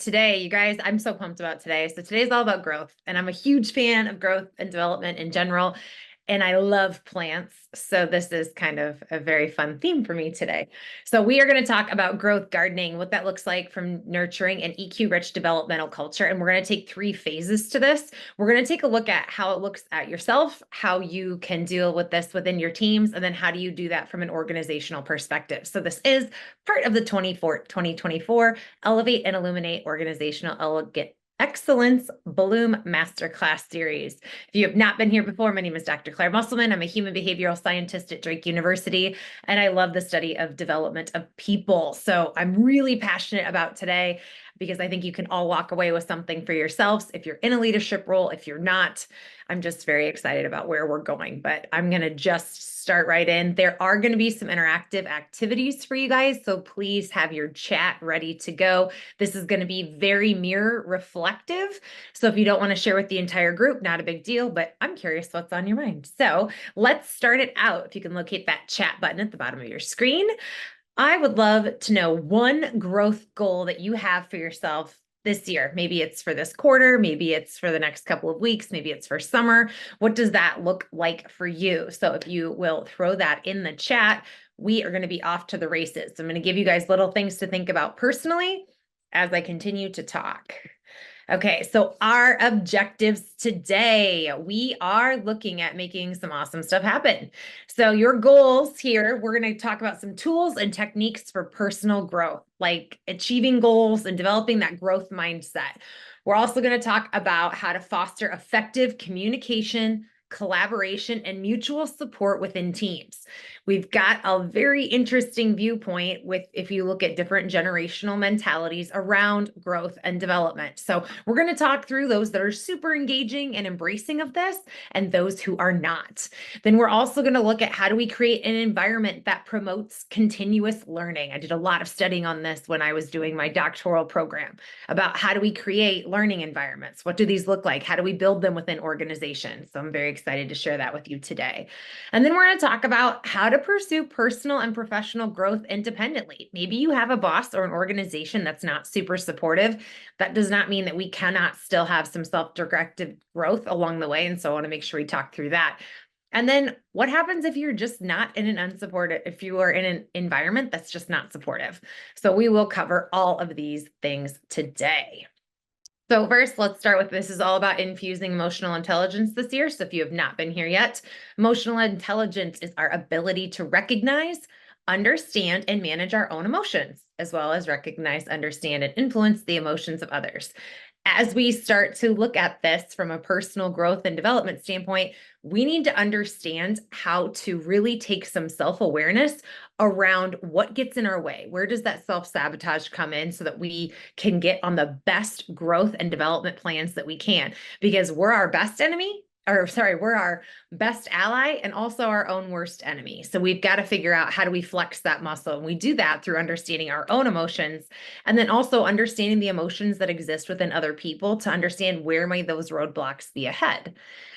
today, you guys, I'm so pumped about today. So today's all about growth, and I'm a huge fan of growth and development in general, and I love plants. So this is kind of a very fun theme for me today. So we are going to talk about growth gardening, what that looks like from nurturing an EQ-rich developmental culture. And we're going to take 3 phases to this. We're going to take a look at how it looks at yourself, how you can deal with this within your teams, and then how do you do that from an organizational perspective. So this is part of the 2024 Elevate and Illuminate Organizational Excellence Bloom Masterclass series. If you have not been here before, my name is Dr. Claire Muselman. I'm a human behavioral scientist at Drake University, and I love the study of development of people. So I'm really passionate about today because I think you can all walk away with something for yourselves. If you're in a leadership role, if you're not, I'm just very excited about where we're going, but I'm going to just start right in. There are going to be some interactive activities for you guys, so please have your chat ready to go. This is going to be very mirror reflective. So if you don't want to share with the entire group, not a big deal, but I'm curious what's on your mind. So let's start it out. If you can locate that chat button at the bottom of your screen. I would love to know one growth goal that you have for yourself this year. Maybe it's for this quarter, maybe it's for the next couple of weeks, maybe it's for summer. What does that look like for you? So if you will throw that in the chat, we are going to be off to the races. I'm going to give you guys little things to think about personally as I continue to talk. Okay, so our objectives today, we are looking at making some awesome stuff happen. So your goals here, we're going to talk about some tools and techniques for personal growth, like achieving goals and developing that growth mindset. We're also going to talk about how to foster effective communication, collaboration, and mutual support within teams. We've got a very interesting viewpoint with, if you look at different generational mentalities around growth and development. So we're going to talk through those that are super engaging and embracing of this and those who are not. Then we're also going to look at how do we create an environment that promotes continuous learning. I did a lot of studying on this when I was doing my doctoral program about how do we create learning environments? What do these look like? How do we build them within organizations? So I'm very excited to share that with you today. And then we're going to talk about how to pursue personal and professional growth independently. Maybe you have a boss or an organization that's not super supportive. That does not mean that we cannot still have some self-directed growth along the way. And so I want to make sure we talk through that. And then what happens if you're just not in an unsupported, if you are in an environment that's just not supportive? So we will cover all of these things today. So first, let's start with, this is all about infusing emotional intelligence this year. So if you have not been here yet, emotional intelligence is our ability to recognize, understand, and manage our own emotions, as well as recognize, understand, and influence the emotions of others. As we start to look at this from a personal growth and development standpoint, we need to understand how to really take some self-awareness around what gets in our way. Where does that self-sabotage come in so that we can get on the best growth and development plans that we can? Because we're our best enemy, we're our best ally and also our own worst enemy. So we've got to figure out how do we flex that muscle. And we do that through understanding our own emotions and then also understanding the emotions that exist within other people to understand where might those roadblocks be ahead.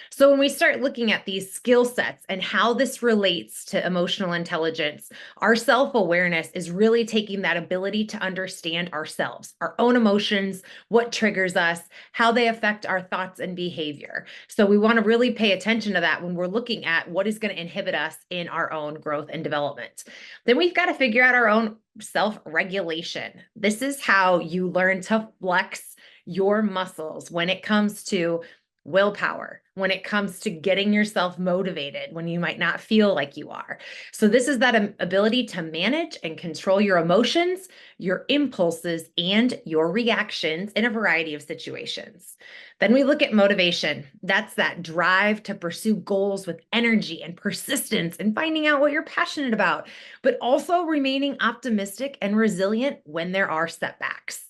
So when we start looking at these skill sets and how this relates to emotional intelligence, our self-awareness is really taking that ability to understand ourselves, our own emotions, what triggers us, how they affect our thoughts and behavior. So we want to really pay attention to that when we're looking at what is going to inhibit us in our own growth and development. Then we've got to figure out our own self-regulation. This is how you learn to flex your muscles when it comes to willpower, when it comes to getting yourself motivated when you might not feel like you are. So this is that ability to manage and control your emotions, your impulses, and your reactions in a variety of situations. Then we look at motivation. That's that drive to pursue goals with energy and persistence and finding out what you're passionate about, but also remaining optimistic and resilient when there are setbacks.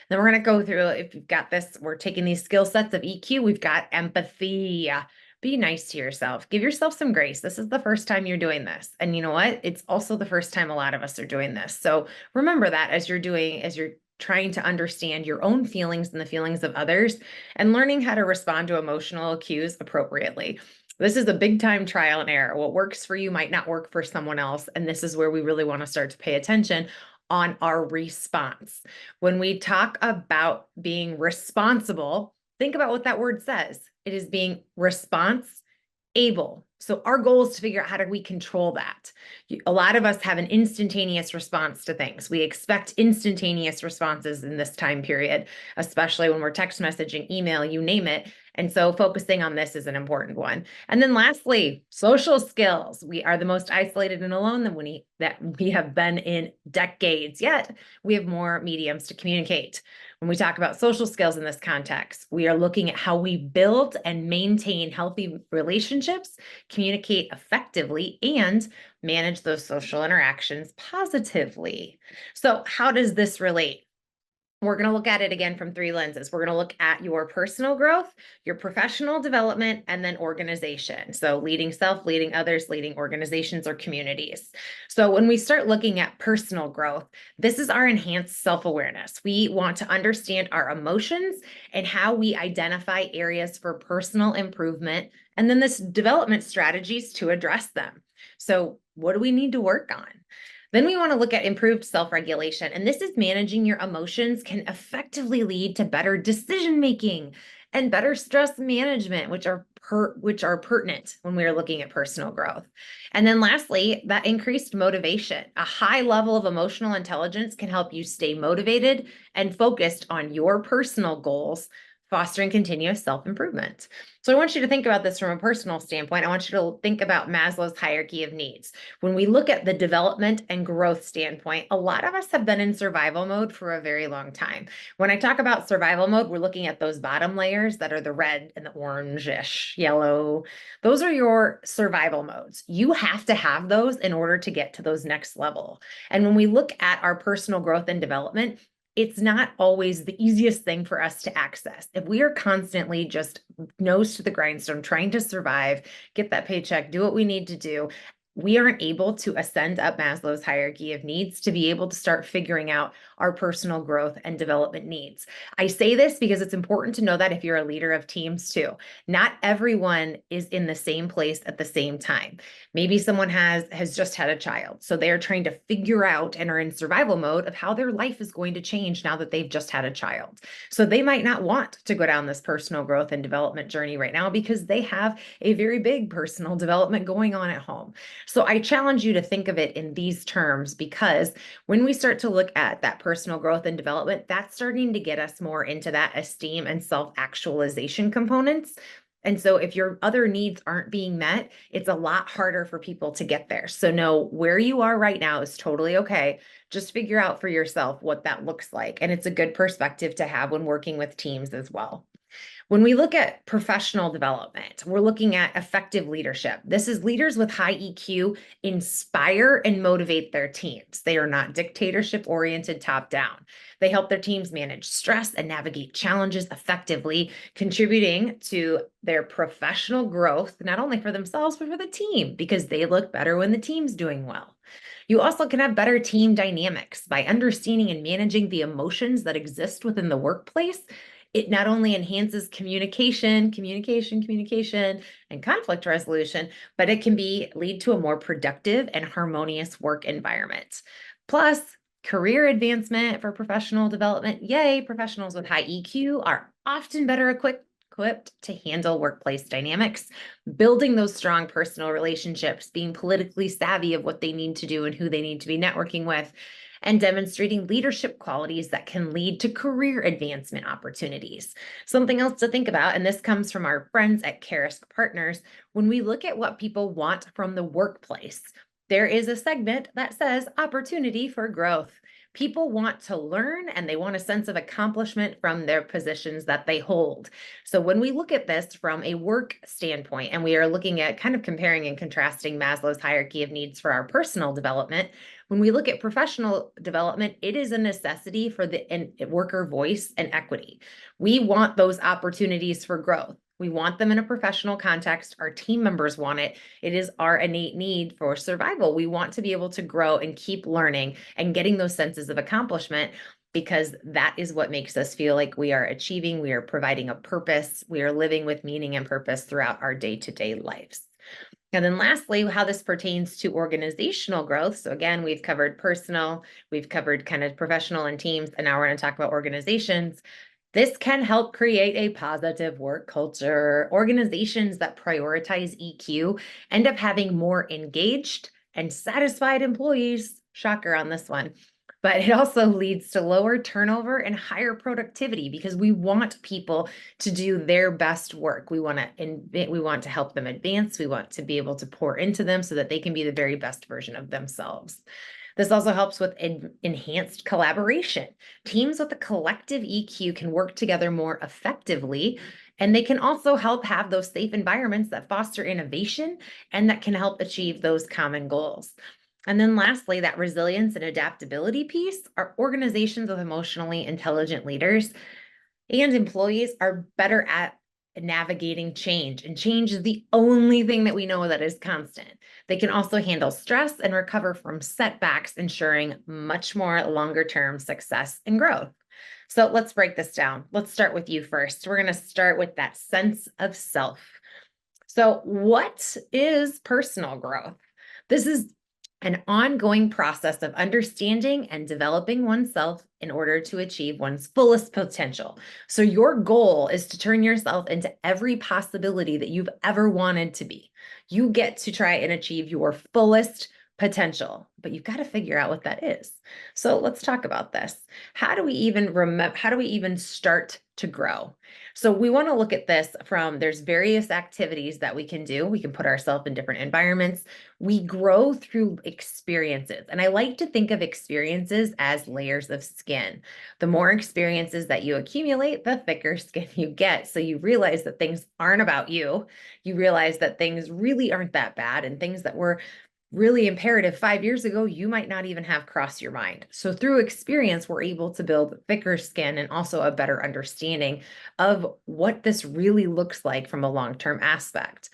Then we're going to go through, if you've got this, we're taking these skill sets of EQ. We've got empathy. Be nice to yourself. Give yourself some grace. This is the first time you're doing this. And you know what? It's also the first time a lot of us are doing this. So remember that as you're trying to understand your own feelings and the feelings of others and learning how to respond to emotional cues appropriately. This is a big time trial and error. What works for you might not work for someone else. And this is where we really want to start to pay attention. on our response. When we talk about being responsible, think about what that word says. It is being response able. So our goal is to figure out how do we control that. A lot of us have an instantaneous response to things. We expect instantaneous responses in this time period, especially when we're text messaging, email, you name it. And so focusing on this is an important one. And then lastly, social skills. We are the most isolated and alone that we have been in decades, yet we have more mediums to communicate. When we talk about social skills in this context, we are looking at how we build and maintain healthy relationships, communicate effectively, and manage those social interactions positively. So how does this relate? We're going to look at it again from three lenses. We're going to look at your personal growth, your professional development, and then organization. So leading self, leading others, leading organizations or communities. So when we start looking at personal growth, this is our enhanced self-awareness. We want to understand our emotions and how we identify areas for personal improvement, and then this development strategies to address them. So what do we need to work on? Then we want to look at improved self-regulation. And this is managing your emotions can effectively lead to better decision-making and better stress management, which are pertinent when we are looking at personal growth. And then lastly, that increased motivation. A high level of emotional intelligence can help you stay motivated and focused on your personal goals, fostering continuous self-improvement. So I want you to think about this from a personal standpoint. I want you to think about Maslow's hierarchy of needs. When we look at the development and growth standpoint, a lot of us have been in survival mode for a very long time. When I talk about survival mode, we're looking at those bottom layers that are the red and the orange-ish, yellow. Those are your survival modes. You have to have those in order to get to those next level. And when we look at our personal growth and development, it's not always the easiest thing for us to access. If we are constantly just nose to the grindstone, trying to survive, get that paycheck, do what we need to do, we aren't able to ascend up Maslow's hierarchy of needs to be able to start figuring out our personal growth and development needs. I say this because it's important to know that if you're a leader of teams too, not everyone is in the same place at the same time. Maybe someone has just had a child, so they're trying to figure out and are in survival mode of how their life is going to change now that they've just had a child. So they might not want to go down this personal growth and development journey right now because they have a very big personal development going on at home. So I challenge you to think of it in these terms, because when we start to look at that personal growth and development, that's starting to get us more into that esteem and self-actualization components. And so if your other needs aren't being met, it's a lot harder for people to get there. So know where you are right now is totally okay. Just figure out for yourself what that looks like. And it's a good perspective to have when working with teams as well. When we look at professional development, we're looking at effective leadership. This is leaders with high EQ inspire and motivate their teams. They are not dictatorship-oriented top-down. They help their teams manage stress and navigate challenges effectively, contributing to their professional growth, not only for themselves, but for the team, because they look better when the team's doing well. You also can have better team dynamics by understanding and managing the emotions that exist within the workplace. It not only enhances communication, and conflict resolution, but it can lead to a more productive and harmonious work environment. Plus, career advancement for professional development. Yay, professionals with high EQ are often better equipped to handle workplace dynamics, building those strong personal relationships, being politically savvy of what they need to do and who they need to be networking with, and demonstrating leadership qualities that can lead to career advancement opportunities. Something else to think about, and this comes from our friends at Karisk Partners, when we look at what people want from the workplace, there is a segment that says opportunity for growth. People want to learn and they want a sense of accomplishment from their positions that they hold. So when we look at this from a work standpoint, and we are looking at kind of comparing and contrasting Maslow's hierarchy of needs for our personal development, when we look at professional development, it is a necessity for the worker voice and equity. We want those opportunities for growth. We want them in a professional context. Our team members want it. It is our innate need for survival. We want to be able to grow and keep learning and getting those senses of accomplishment, because that is what makes us feel like we are achieving, we are providing a purpose, we are living with meaning and purpose throughout our day-to-day lives. And then lastly, how this pertains to organizational growth. So again, we've covered personal, we've covered kind of professional and teams, and now we're going to talk about organizations. This can help create a positive work culture. Organizations that prioritize EQ end up having more engaged and satisfied employees. Shocker on this one. But it also leads to lower turnover and higher productivity because we want people to do their best work. We want to help them advance. We want to be able to pour into them so that they can be the very best version of themselves. This also helps with enhanced collaboration. Teams with a collective EQ can work together more effectively, and they can also help have those safe environments that foster innovation and that can help achieve those common goals. And then lastly, that resilience and adaptability piece, our organizations with emotionally intelligent leaders and employees are better at navigating change. And change is the only thing that we know that is constant. They can also handle stress and recover from setbacks, ensuring much more longer-term success and growth. So let's break this down. Let's start with you first. We're going to start with that sense of self. So what is personal growth? This is an ongoing process of understanding and developing oneself in order to achieve one's fullest potential. So your goal is to turn yourself into every possibility that you've ever wanted to be. You get to try and achieve your fullest potential, but you've got to figure out what that is. So let's talk about this. How do we even start to grow? So we want to look at this from there's various activities that we can do. We can put ourselves in different environments. We grow through experiences. And I like to think of experiences as layers of skin. The more experiences that you accumulate, the thicker skin you get. So you realize that things aren't about you. You realize that things really aren't that bad, and things that were really imperative 5 years ago, you might not even have crossed your mind. So through experience, we're able to build thicker skin and also a better understanding of what this really looks like from a long-term aspect.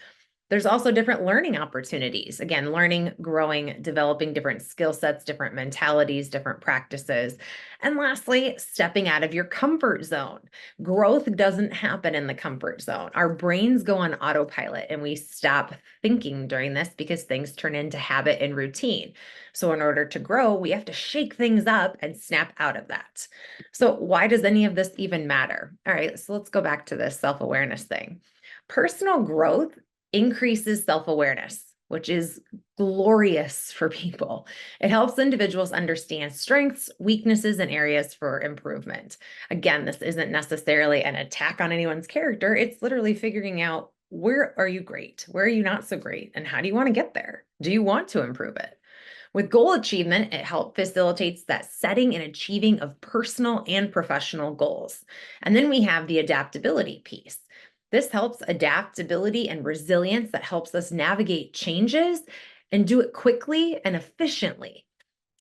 There's also different learning opportunities. Again, learning, growing, developing different skill sets, different mentalities, different practices. And lastly, stepping out of your comfort zone. Growth doesn't happen in the comfort zone. Our brains go on autopilot and we stop thinking during this because things turn into habit and routine. So in order to grow, we have to shake things up and snap out of that. So why does any of this even matter? All right, so let's go back to this self-awareness thing. Personal growth increases self-awareness, which is glorious for people. It helps individuals understand strengths, weaknesses, and areas for improvement. Again, this isn't necessarily an attack on anyone's character. It's literally figuring out, where are you great? Where are you not so great? And how do you want to get there? Do you want to improve it? With goal achievement, it facilitates that setting and achieving of personal and professional goals. And then we have the adaptability piece. This helps adaptability and resilience that helps us navigate changes and do it quickly and efficiently.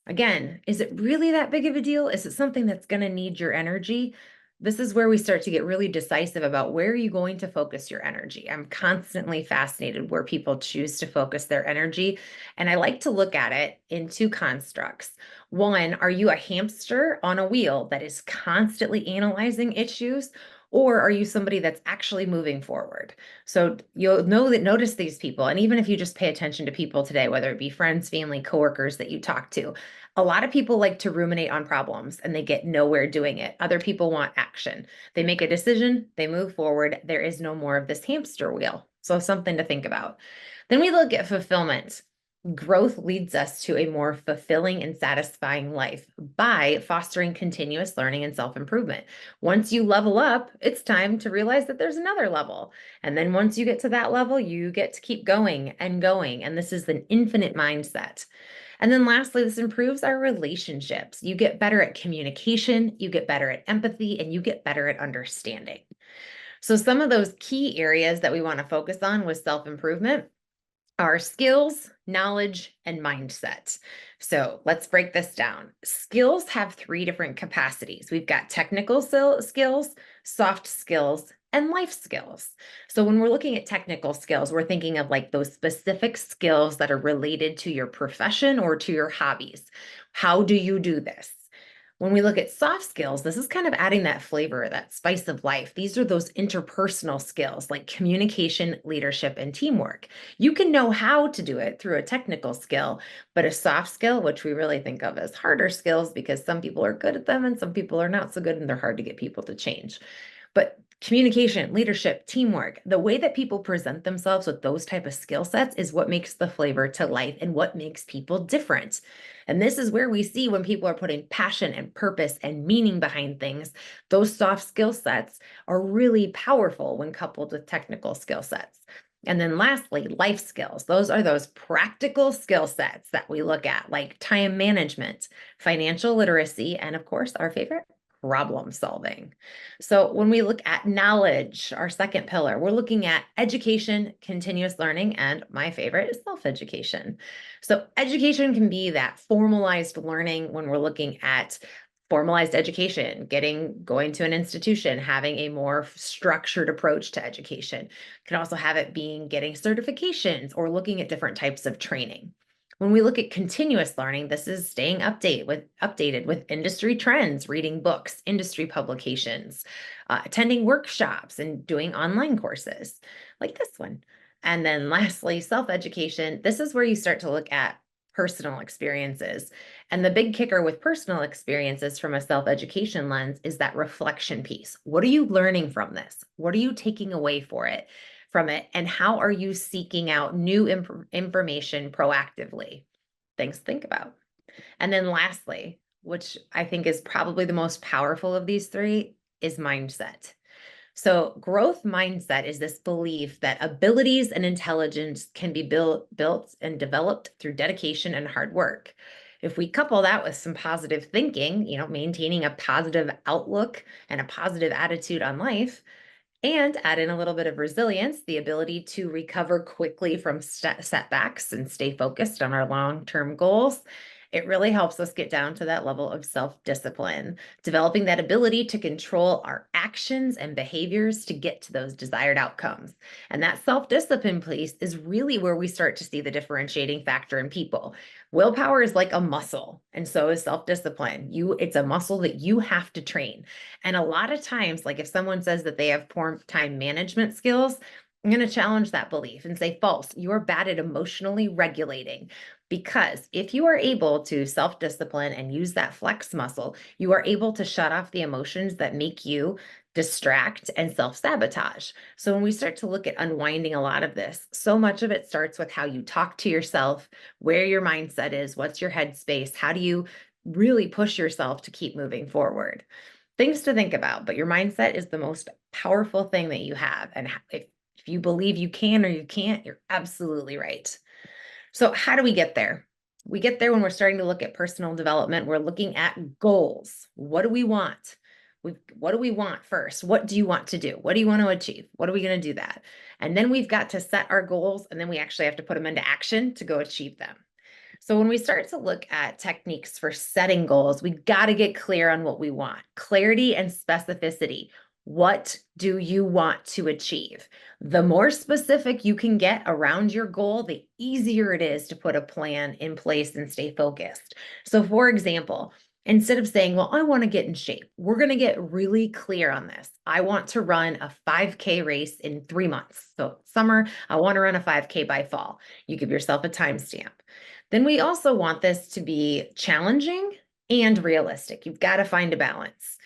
Again, is it really that big of a deal? Is it something that's going to need your energy? This is where we start to get really decisive about where are you going to focus your energy. I'm constantly fascinated where people choose to focus their energy. And I like to look at it in two constructs. One, are you a hamster on a wheel that is constantly analyzing issues? Or are you somebody that's actually moving forward? So you'll notice these people. And even if you just pay attention to people today, whether it be friends, family, coworkers that you talk to, a lot of people like to ruminate on problems and they get nowhere doing it. Other people want action. They make a decision, they move forward. There is no more of this hamster wheel. So something to think about. Then we look at fulfillment. Growth leads us to a more fulfilling and satisfying life by fostering continuous learning and self-improvement. Once you level up, it's time to realize that there's another level. And then once you get to that level, you get to keep going and going. And this is an infinite mindset. And then lastly, this improves our relationships. You get better at communication, you get better at empathy, and you get better at understanding. So some of those key areas that we want to focus on with self-improvement are skills, knowledge, and mindset. So let's break this down. Skills have three different capacities. We've got technical skills, soft skills, and life skills. So when we're looking at technical skills, we're thinking of like those specific skills that are related to your profession or to your hobbies. How do you do this? When we look at soft skills, this is kind of adding that flavor, that spice of life. These are those interpersonal skills like communication, leadership, and teamwork. You can know how to do it through a technical skill, but a soft skill, which we really think of as harder skills because some people are good at them and some people are not so good and they're hard to get people to change. But communication, leadership, teamwork, the way that people present themselves with those type of skill sets is what makes the flavor to life and what makes people different. And this is where we see when people are putting passion and purpose and meaning behind things, those soft skill sets are really powerful when coupled with technical skill sets. And then lastly, life skills. Those are those practical skill sets that we look at, like time management, financial literacy, and of course, our favorite, problem solving. So when we look at knowledge, our second pillar, we're looking at education, continuous learning, and my favorite is self-education. So education can be that formalized learning when we're looking at formalized education, going to an institution, having a more structured approach to education. Can also have it being getting certifications or looking at different types of training. When we look at continuous learning, this is staying updated with industry trends, reading books, industry publications, attending workshops, and doing online courses like this one. And then lastly, self-education. This is where you start to look at personal experiences. And the big kicker with personal experiences from a self-education lens is that reflection piece. What are you learning from this? What are you taking away from it? And how are you seeking out new information proactively? Things to think about. And then lastly, which I think is probably the most powerful of these three, is mindset. So growth mindset is this belief that abilities and intelligence can be built and developed through dedication and hard work. If we couple that with some positive thinking, maintaining a positive outlook and a positive attitude on life, and add in a little bit of resilience, the ability to recover quickly from setbacks and stay focused on our long-term goals, it really helps us get down to that level of self-discipline, developing that ability to control our actions and behaviors to get to those desired outcomes. And that self-discipline piece is really where we start to see the differentiating factor in people. Willpower is like a muscle, and so is self-discipline. It's a muscle that you have to train. And a lot of times, like if someone says that they have poor time management skills, I'm going to challenge that belief and say false. You are bad at emotionally regulating. Because if you are able to self-discipline and use that flex muscle, you are able to shut off the emotions that make you distract and self-sabotage. So when we start to look at unwinding a lot of this, so much of it starts with how you talk to yourself, where your mindset is, what's your headspace, how do you really push yourself to keep moving forward. Things to think about, but your mindset is the most powerful thing that you have. And if you believe you can or you can't, you're absolutely right. So how do we get there? We get there when we're starting to look at personal development. We're looking at goals. What do we want? What do we want first? What do you want to do? What do you want to achieve? What are we going to do that? And then we've got to set our goals, and then we actually have to put them into action to go achieve them. So when we start to look at techniques for setting goals, we got to get clear on what we want. Clarity and specificity. What do you want to achieve? The more specific you can get around your goal, the easier it is to put a plan in place and stay focused. So for example, instead of saying, well, I want to get in shape, we're going to get really clear on this. I want to run a 5K race in 3 months. So summer, I want to run a 5K by fall. You give yourself a timestamp. Then we also want this to be challenging and realistic. You've got to find a balance.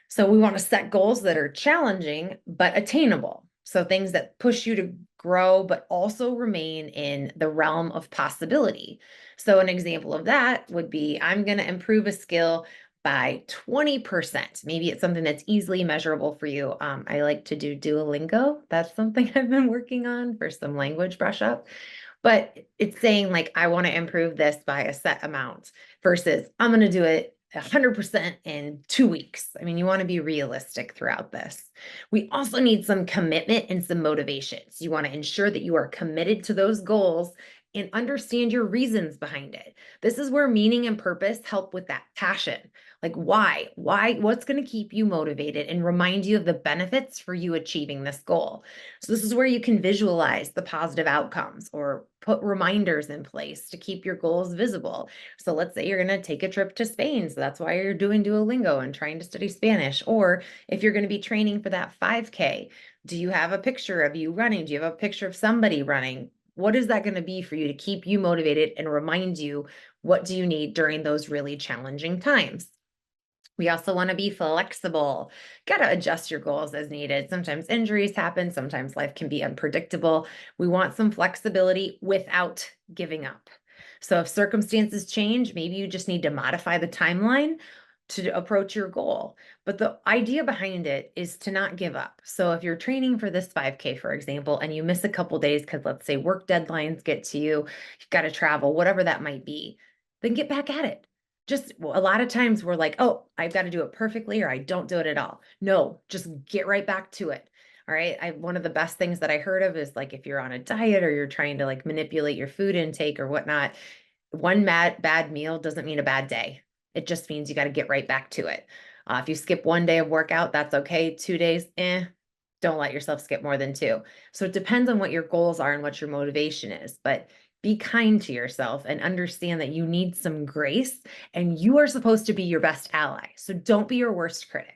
So we want to set goals that are challenging, but attainable. So things that push you to grow, but also remain in the realm of possibility. So an example of that would be, I'm going to improve a skill by 20%. Maybe it's something that's easily measurable for you. I like to do Duolingo. That's something I've been working on for some language brush up. But it's saying like, I want to improve this by a set amount versus I'm going to do it 100% in 2 weeks. I mean, you want to be realistic throughout this. We also need some commitment and some motivations. You want to ensure that you are committed to those goals and understand your reasons behind it. This is where meaning and purpose help with that passion. Like what's going to keep you motivated and remind you of the benefits for you achieving this goal? So this is where you can visualize the positive outcomes or put reminders in place to keep your goals visible. So let's say you're going to take a trip to Spain. So that's why you're doing Duolingo and trying to study Spanish. Or if you're going to be training for that 5K, do you have a picture of you running? Do you have a picture of somebody running? What is that going to be for you to keep you motivated and remind you what do you need during those really challenging times? We also want to be flexible. Got to adjust your goals as needed. Sometimes injuries happen. Sometimes life can be unpredictable. We want some flexibility without giving up. So if circumstances change, maybe you just need to modify the timeline to approach your goal. But the idea behind it is to not give up. So if you're training for this 5K, for example, and you miss a couple days because let's say work deadlines get to you, you've got to travel, whatever that might be, then get back at it. Just a lot of times we're like, oh, I've got to do it perfectly or I don't do it at all. No, just get right back to it. All right. One of the best things that I heard of is like if you're on a diet or you're trying to like manipulate your food intake or whatnot, one bad meal doesn't mean a bad day. It just means you got to get right back to it. If you skip one day of workout, that's okay. 2 days, don't let yourself skip more than two. So it depends on what your goals are and what your motivation is. But be kind to yourself and understand that you need some grace and you are supposed to be your best ally. So don't be your worst critic.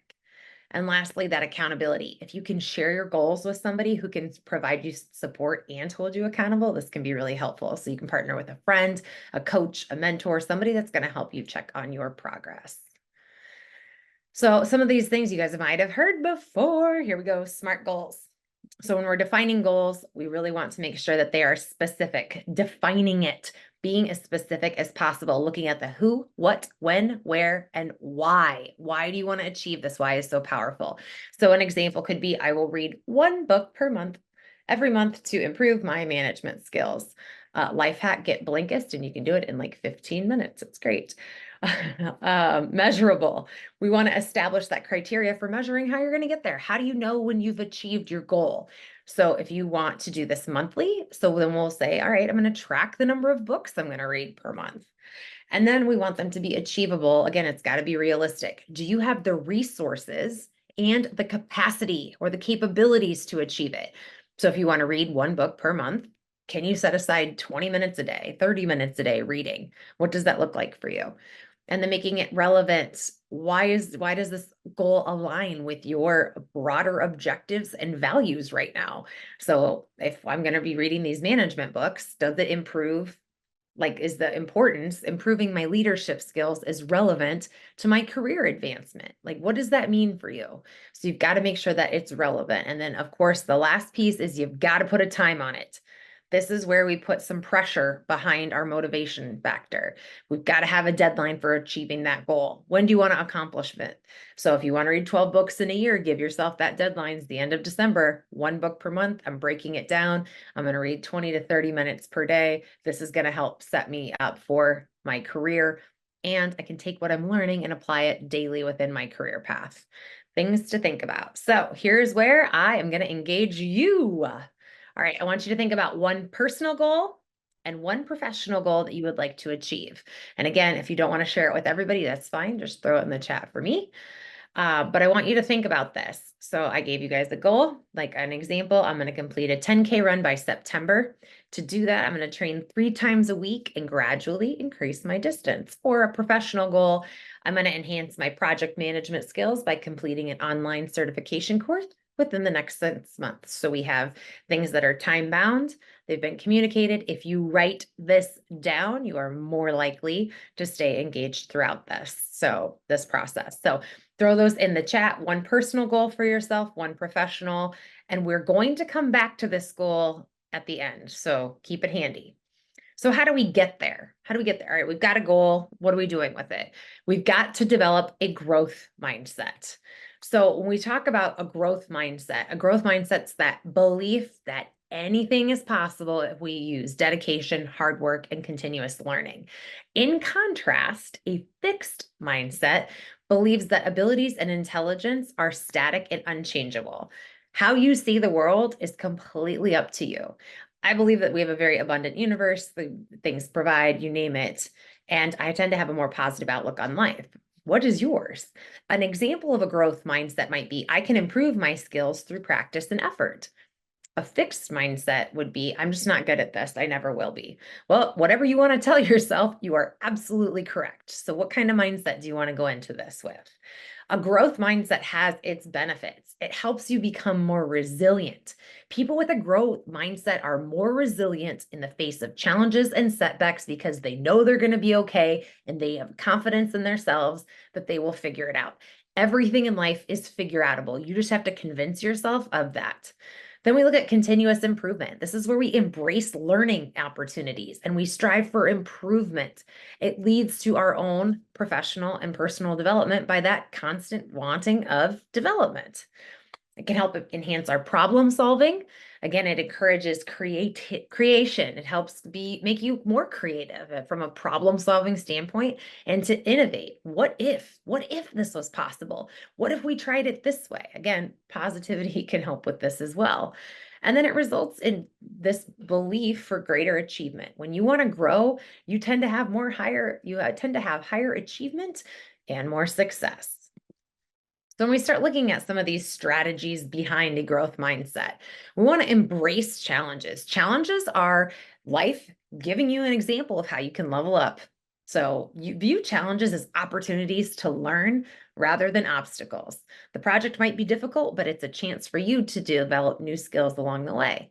And lastly, that accountability. If you can share your goals with somebody who can provide you support and hold you accountable, this can be really helpful. So you can partner with a friend, a coach, a mentor, somebody that's going to help you check on your progress. So some of these things you guys might have heard before. Here we go, SMART goals. So when we're defining goals, we really want to make sure that they are specific, defining it, being as specific as possible, looking at the who, what, when, where, and why. Why do you want to achieve this? Why is so powerful? So an example could be, I will read one book per month, every month to improve my management skills. Life hack, get Blinkist, and you can do it in like 15 minutes. It's great. Measurable. We want to establish that criteria for measuring how you're going to get there. How do you know when you've achieved your goal? So if you want to do this monthly, so then we'll say, all right, I'm going to track the number of books I'm going to read per month. And then we want them to be achievable. Again, it's got to be realistic. Do you have the resources and the capacity or the capabilities to achieve it? So if you want to read one book per month, can you set aside 20 minutes a day, 30 minutes a day reading? What does that look like for you? And then making it relevant. Why does this goal align with your broader objectives and values right now? So if I'm going to be reading these management books, does it improve? Like, is the importance improving my leadership skills is relevant to my career advancement? Like, what does that mean for you? So you've got to make sure that it's relevant. And then of course, the last piece is you've got to put a time on it. This is where we put some pressure behind our motivation factor. We've got to have a deadline for achieving that goal. When do you want to accomplish it? So if you want to read 12 books in a year, give yourself that deadline. It's the end of December, one book per month. I'm breaking it down. I'm going to read 20 to 30 minutes per day. This is going to help set me up for my career. And I can take what I'm learning and apply it daily within my career path. Things to think about. So here's where I am going to engage you. All right, I want you to think about one personal goal and one professional goal that you would like to achieve. And again, if you don't want to share it with everybody, that's fine. Just throw it in the chat for me. But I want you to think about this. So I gave you guys a goal, like an example. I'm going to complete a 10K run by September. To do that, I'm going to train 3 times a week and gradually increase my distance. Or a professional goal, I'm going to enhance my project management skills by completing an online certification course within the next 6 months. So we have things that are time bound. They've been communicated. If you write this down, you are more likely to stay engaged throughout this process. So throw those in the chat. One personal goal for yourself, one professional, and we're going to come back to this goal at the end. So keep it handy. So how do we get there? How do we get there? All right, we've got a goal. What are we doing with it? We've got to develop a growth mindset. So when we talk about a growth mindset's that belief that anything is possible if we use dedication, hard work, and continuous learning. In contrast, a fixed mindset believes that abilities and intelligence are static and unchangeable. How you see the world is completely up to you. I believe that we have a very abundant universe, the things provide, you name it. And I tend to have a more positive outlook on life. What is yours? An example of a growth mindset might be, I can improve my skills through practice and effort. A fixed mindset would be, I'm just not good at this. I never will be. Well, whatever you want to tell yourself, you are absolutely correct. So what kind of mindset do you want to go into this with? A growth mindset has its benefits. It helps you become more resilient. People with a growth mindset are more resilient in the face of challenges and setbacks because they know they're going to be okay and they have confidence in themselves that they will figure it out. Everything in life is figure outable. You just have to convince yourself of that. Then we look at continuous improvement. This is where we embrace learning opportunities and we strive for improvement. It leads to our own professional and personal development by that constant wanting of development. It can help enhance our problem solving. Again, it encourages creation. It helps make you more creative from a problem solving standpoint and to innovate. What if this was possible? What if we tried it this way? Again, positivity can help with this as well. And then it results in this belief for greater achievement. When you want to grow, you tend to have higher achievement and more success. So when we start looking at some of these strategies behind a growth mindset, we want to embrace challenges. Challenges are life giving you an example of how you can level up. So you view challenges as opportunities to learn rather than obstacles. The project might be difficult, but it's a chance for you to develop new skills along the way.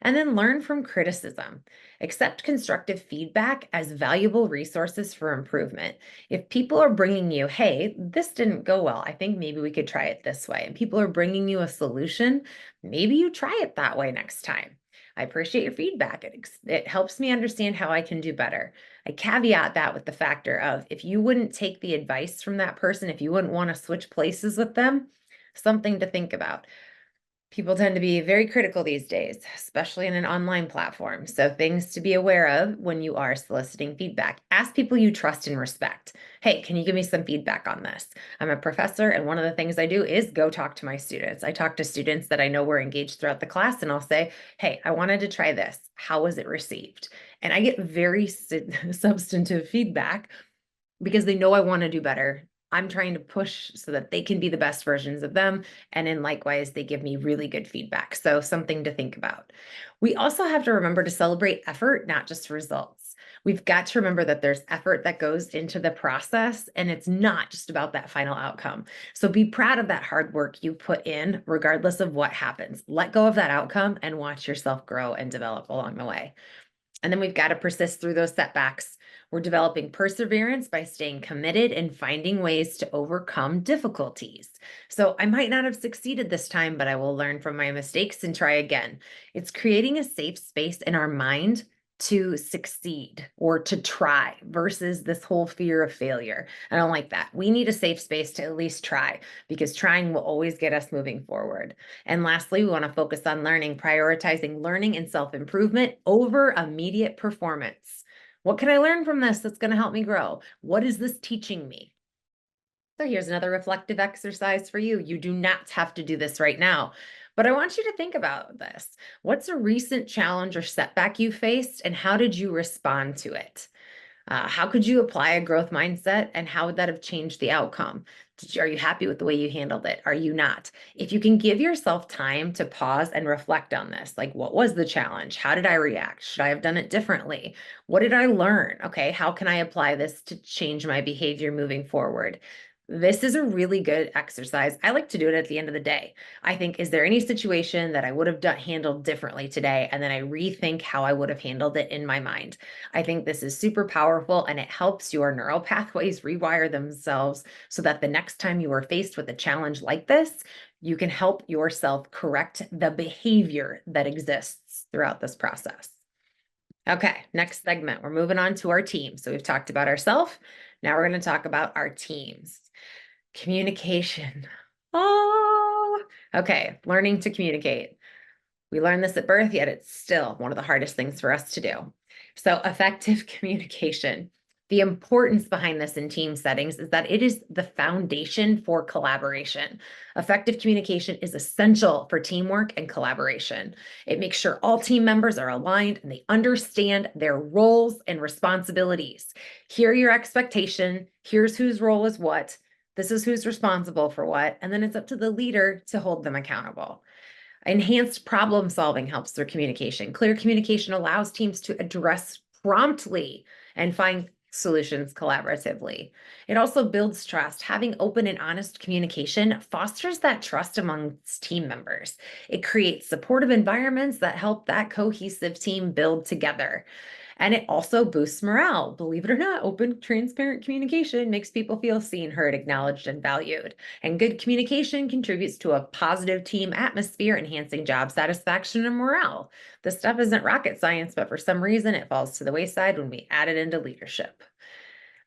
And then learn from criticism. Accept constructive feedback as valuable resources for improvement. If people are bringing you, hey, this didn't go well, I think maybe we could try it this way, and people are bringing you a solution, maybe you try it that way next time. I appreciate your feedback. It helps me understand how I can do better. I caveat that with the factor of, if you wouldn't take the advice from that person, if you wouldn't want to switch places with them, something to think about. People tend to be very critical these days, especially in an online platform. So things to be aware of when you are soliciting feedback. Ask people you trust and respect. Hey, can you give me some feedback on this? I'm a professor, and one of the things I do is go talk to my students. I talk to students that I know were engaged throughout the class, and I'll say, hey, I wanted to try this. How was it received? And I get very substantive feedback because they know I want to do better. I'm trying to push so that they can be the best versions of them. And then likewise, they give me really good feedback. So something to think about. We also have to remember to celebrate effort, not just results. We've got to remember that there's effort that goes into the process, and it's not just about that final outcome. So be proud of that hard work you put in, regardless of what happens. Let go of that outcome and watch yourself grow and develop along the way. And then we've got to persist through those setbacks. We're developing perseverance by staying committed and finding ways to overcome difficulties. So I might not have succeeded this time, but I will learn from my mistakes and try again. It's creating a safe space in our mind to succeed or to try versus this whole fear of failure. I don't like that. We need a safe space to at least try, because trying will always get us moving forward. And lastly, we want to focus on learning, prioritizing learning and self-improvement over immediate performance. What can I learn from this that's going to help me grow? What is this teaching me? So here's another reflective exercise for you. You do not have to do this right now, but I want you to think about this. What's a recent challenge or setback you faced, and how did you respond to it? How could you apply a growth mindset, and how would that have changed the outcome? Are you happy with the way you handled it? Are you not? If you can give yourself time to pause and reflect on this, like, what was the challenge? How did I react? Should I have done it differently? What did I learn? Okay, how can I apply this to change my behavior moving forward? This is a really good exercise. I like to do it at the end of the day. I think, is there any situation that I would have handled differently today? And then I rethink how I would have handled it in my mind. I think this is super powerful, and it helps your neural pathways rewire themselves so that the next time you are faced with a challenge like this, you can help yourself correct the behavior that exists throughout this process. Okay, next segment, we're moving on to our team. So we've talked about ourselves. Now we're going to talk about our teams. Communication. Oh, okay, learning to communicate. We learned this at birth, yet it's still one of the hardest things for us to do. So effective communication. The importance behind this in team settings is that it is the foundation for collaboration. Effective communication is essential for teamwork and collaboration. It makes sure all team members are aligned and they understand their roles and responsibilities. Here are your expectation. Here's whose role is what. This is who's responsible for what. And then it's up to the leader to hold them accountable. Enhanced problem solving helps through communication. Clear communication allows teams to address promptly and find solutions collaboratively. It also builds trust. Having open and honest communication fosters that trust amongst team members. It creates supportive environments that help that cohesive team build together. And it also boosts morale. Believe it or not, open, transparent communication makes people feel seen, heard, acknowledged, and valued. And good communication contributes to a positive team atmosphere, enhancing job satisfaction and morale. This stuff isn't rocket science, but for some reason it falls to the wayside when we add it into leadership.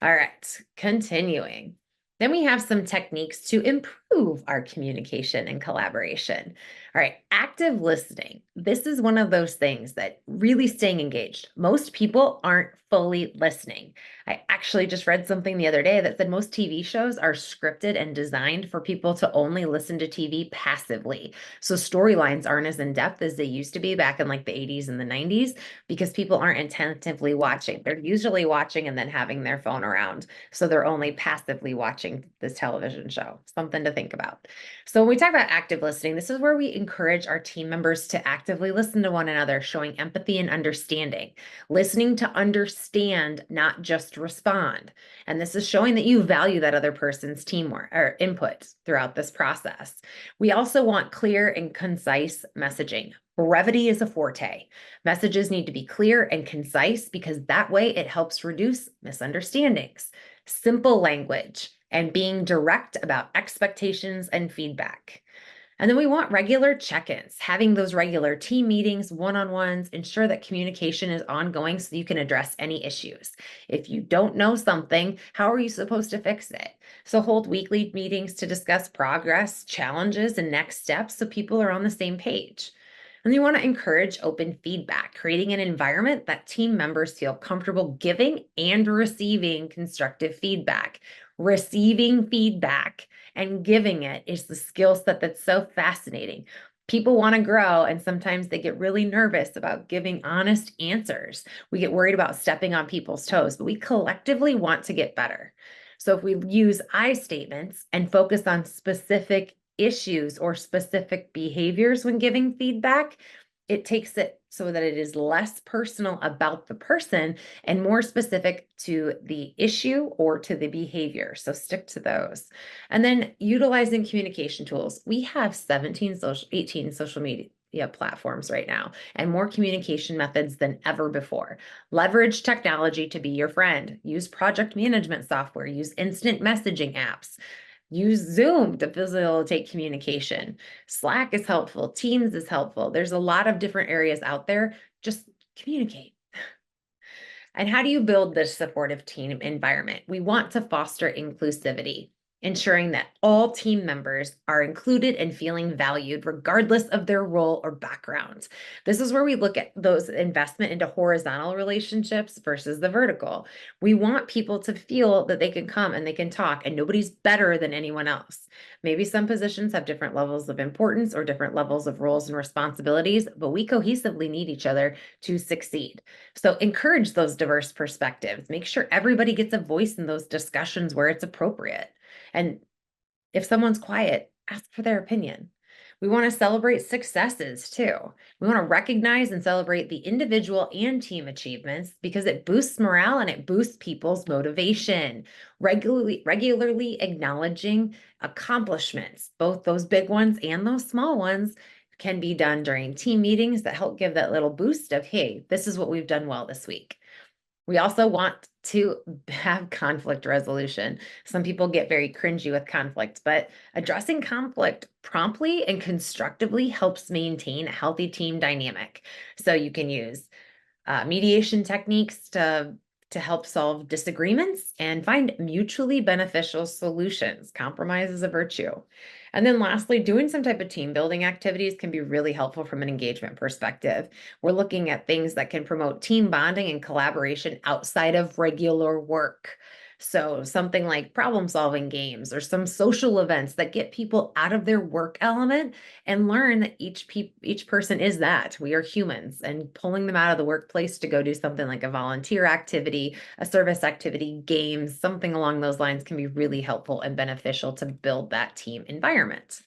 All right, continuing. Then we have some techniques to improve our communication and collaboration. All right, active listening. This is one of those things that really staying engaged. Most people aren't fully listening. I actually just read something the other day that said most TV shows are scripted and designed for people to only listen to TV passively. So storylines aren't as in depth as they used to be back in like the 80s and the 90s because people aren't attentively watching. They're usually watching and then having their phone around. So they're only passively watching this television show. Something to think about. So when we talk about active listening, this is where we encourage our team members to actively listen to one another, showing empathy and understanding. Listening to understand, not just respond. And this is showing that you value that other person's teamwork or input throughout this process. We also want clear and concise messaging. Brevity is a forte. Messages need to be clear and concise because that way it helps reduce misunderstandings. Simple language and being direct about expectations and feedback. And then we want regular check-ins, having those regular team meetings, one-on-ones, ensure that communication is ongoing so you can address any issues. If you don't know something, how are you supposed to fix it? So hold weekly meetings to discuss progress, challenges, and next steps so people are on the same page. And you want to encourage open feedback, creating an environment that team members feel comfortable giving and receiving constructive feedback. Receiving feedback and giving it is the skill set that's so fascinating. People want to grow, and sometimes they get really nervous about giving honest answers. We get worried about stepping on people's toes, but we collectively want to get better. So if we use I statements and focus on specific issues or specific behaviors when giving feedback, it takes it so that it is less personal about the person and more specific to the issue or to the behavior. So stick to those. And then utilizing communication tools. We have 18 social media platforms right now and more communication methods than ever before. Leverage technology to be your friend. Use project management software. Use instant messaging apps. Use Zoom to facilitate communication. Slack is helpful. Teams is helpful. There's a lot of different areas out there. Just communicate. And how do you build this supportive team environment? We want to foster inclusivity, ensuring that all team members are included and feeling valued regardless of their role or background. This is where we look at those investment into horizontal relationships versus the vertical. We want people to feel that they can come and they can talk and nobody's better than anyone else. Maybe some positions have different levels of importance or different levels of roles and responsibilities, but we cohesively need each other to succeed. So encourage those diverse perspectives. Make sure everybody gets a voice in those discussions where it's appropriate. And if someone's quiet, ask for their opinion. We want to celebrate successes too. We want to recognize and celebrate the individual and team achievements because it boosts morale and it boosts people's motivation. Regularly acknowledging accomplishments, both those big ones and those small ones, can be done during team meetings that help give that little boost of, hey, this is what we've done well this week. We also want to have conflict resolution. Some people get very cringy with conflict, but addressing conflict promptly and constructively helps maintain a healthy team dynamic. So you can use mediation techniques to to help solve disagreements and find mutually beneficial solutions. Compromise is a virtue. And then lastly, doing some type of team building activities can be really helpful from an engagement perspective. We're looking at things that can promote team bonding and collaboration outside of regular work. So something like problem solving games or some social events that get people out of their work element and learn that each person is that. We are humans, and pulling them out of the workplace to go do something like a volunteer activity, a service activity, games, something along those lines can be really helpful and beneficial to build that team environment.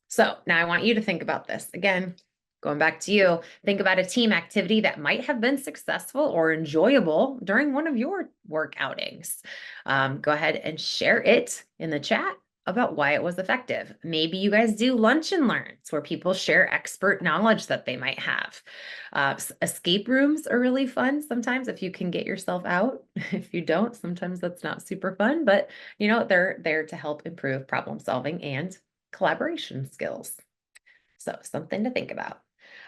So now I want you to think about this. Again, going back to you, think about a team activity that might have been successful or enjoyable during one of your work outings. Go ahead and share it in the chat about why it was effective. Maybe you guys do lunch and learns where people share expert knowledge that they might have. Escape rooms are really fun sometimes if you can get yourself out. If you don't, sometimes that's not super fun, but they're there to help improve problem solving and collaboration skills. So something to think about.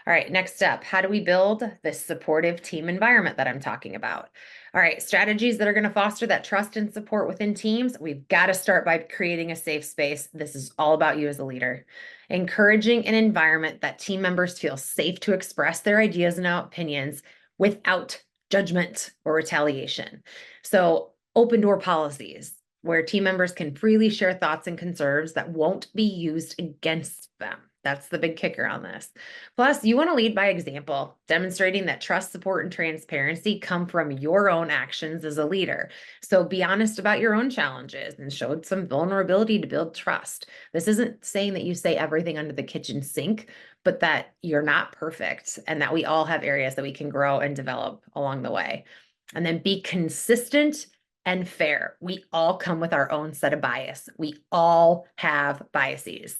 All right, next up, how do we build this supportive team environment that I'm talking about? All right, strategies that are going to foster that trust and support within teams. We've got to start by creating a safe space. This is all about you as a leader. Encouraging an environment that team members feel safe to express their ideas and opinions without judgment or retaliation. So open door policies where team members can freely share thoughts and concerns that won't be used against them. That's the big kicker on this. Plus, you want to lead by example, demonstrating that trust, support, and transparency come from your own actions as a leader. So be honest about your own challenges and show some vulnerability to build trust. This isn't saying that you say everything under the kitchen sink, but that you're not perfect and that we all have areas that we can grow and develop along the way. And then be consistent and fair. We all come with our own set of bias. We all have biases.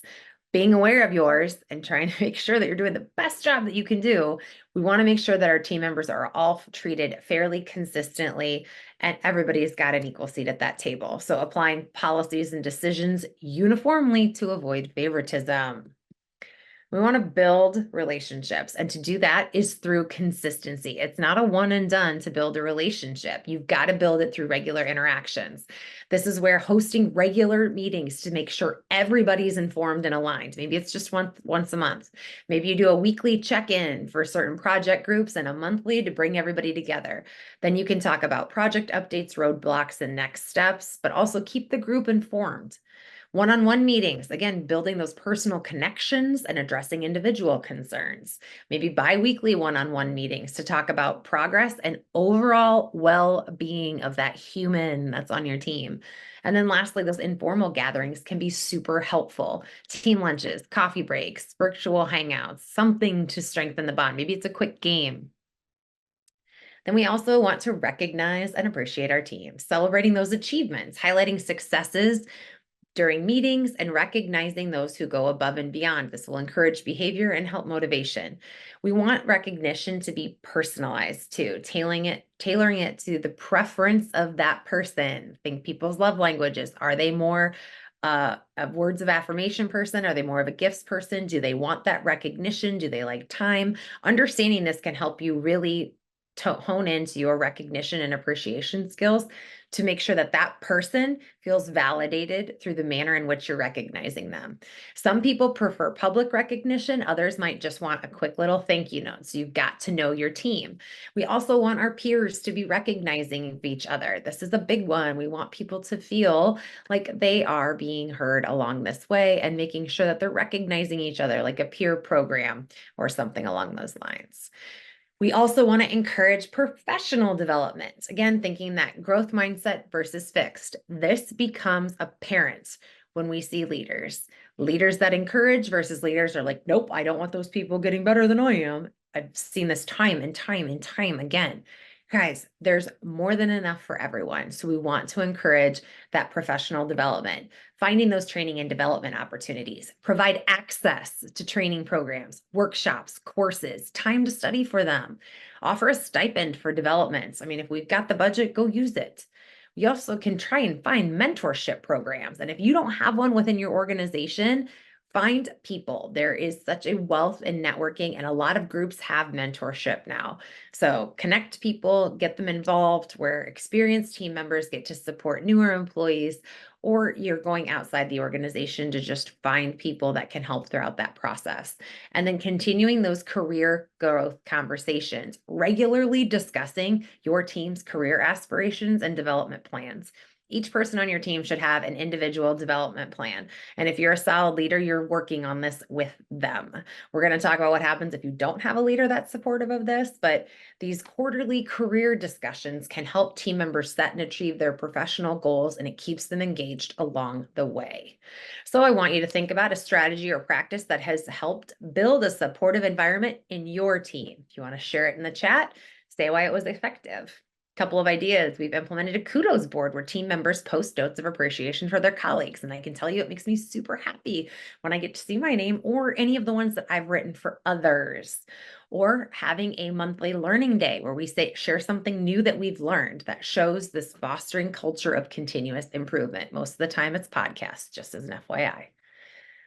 Being aware of yours and trying to make sure that you're doing the best job that you can do, we want to make sure that our team members are all treated fairly consistently and everybody's got an equal seat at that table. So applying policies and decisions uniformly to avoid favoritism. We want to build relationships, and to do that is through consistency. It's not a one and done to build a relationship. You've got to build it through regular interactions. This is where hosting regular meetings to make sure everybody's informed and aligned. Maybe it's just once a month. Maybe you do a weekly check-in for certain project groups and a monthly to bring everybody together. Then you can talk about project updates, roadblocks, and next steps, but also keep the group informed. One-on-one meetings, again, building those personal connections and addressing individual concerns. Maybe bi-weekly one-on-one meetings to talk about progress and overall well-being of that human that's on your team. And then lastly, those informal gatherings can be super helpful. Team lunches, coffee breaks, virtual hangouts, something to strengthen the bond. Maybe it's a quick game. Then we also want to recognize and appreciate our team, celebrating those achievements, highlighting successes during meetings and recognizing those who go above and beyond. This will encourage behavior and help motivation. We want recognition to be personalized too, tailoring it to the preference of that person. Think people's love languages. Are they more a words of affirmation person? Are they more of a gifts person? Do they want that recognition? Do they like time? Understanding this can help you really hone into your recognition and appreciation skills to make sure that that person feels validated through the manner in which you're recognizing them. Some people prefer public recognition. Others might just want a quick little thank you note. So you've got to know your team. We also want our peers to be recognizing of each other. This is a big one. We want people to feel like they are being heard along this way and making sure that they're recognizing each other, like a peer program or something along those lines. We also want to encourage professional development. Again, thinking that growth mindset versus fixed. This becomes apparent when we see leaders. Leaders that encourage versus leaders are like, nope, I don't want those people getting better than I am. I've seen this time and time and time again. Guys, there's more than enough for everyone. So we want to encourage that professional development, finding those training and development opportunities, provide access to training programs, workshops, courses, time to study for them, offer a stipend for developments. I mean, if we've got the budget, go use it. We also can try and find mentorship programs. And if you don't have one within your organization, Find people. There is such a wealth in networking, and a lot of groups have mentorship now. So connect people, get them involved where experienced team members get to support newer employees, or you're going outside the organization to just find people that can help throughout that process. And then continuing those career growth conversations, regularly discussing your team's career aspirations and development plans. Each person on your team should have an individual development plan. And if you're a solid leader, you're working on this with them. We're going to talk about what happens if you don't have a leader that's supportive of this, but these quarterly career discussions can help team members set and achieve their professional goals, and it keeps them engaged along the way. So I want you to think about a strategy or practice that has helped build a supportive environment in your team. If you want to share it in the chat, say why it was effective. Couple of ideas. We've implemented a kudos board where team members post notes of appreciation for their colleagues. And I can tell you, it makes me super happy when I get to see my name or any of the ones that I've written for others. Or having a monthly learning day where we share something new that we've learned that shows this fostering culture of continuous improvement. Most of the time it's podcasts, just as an FYI.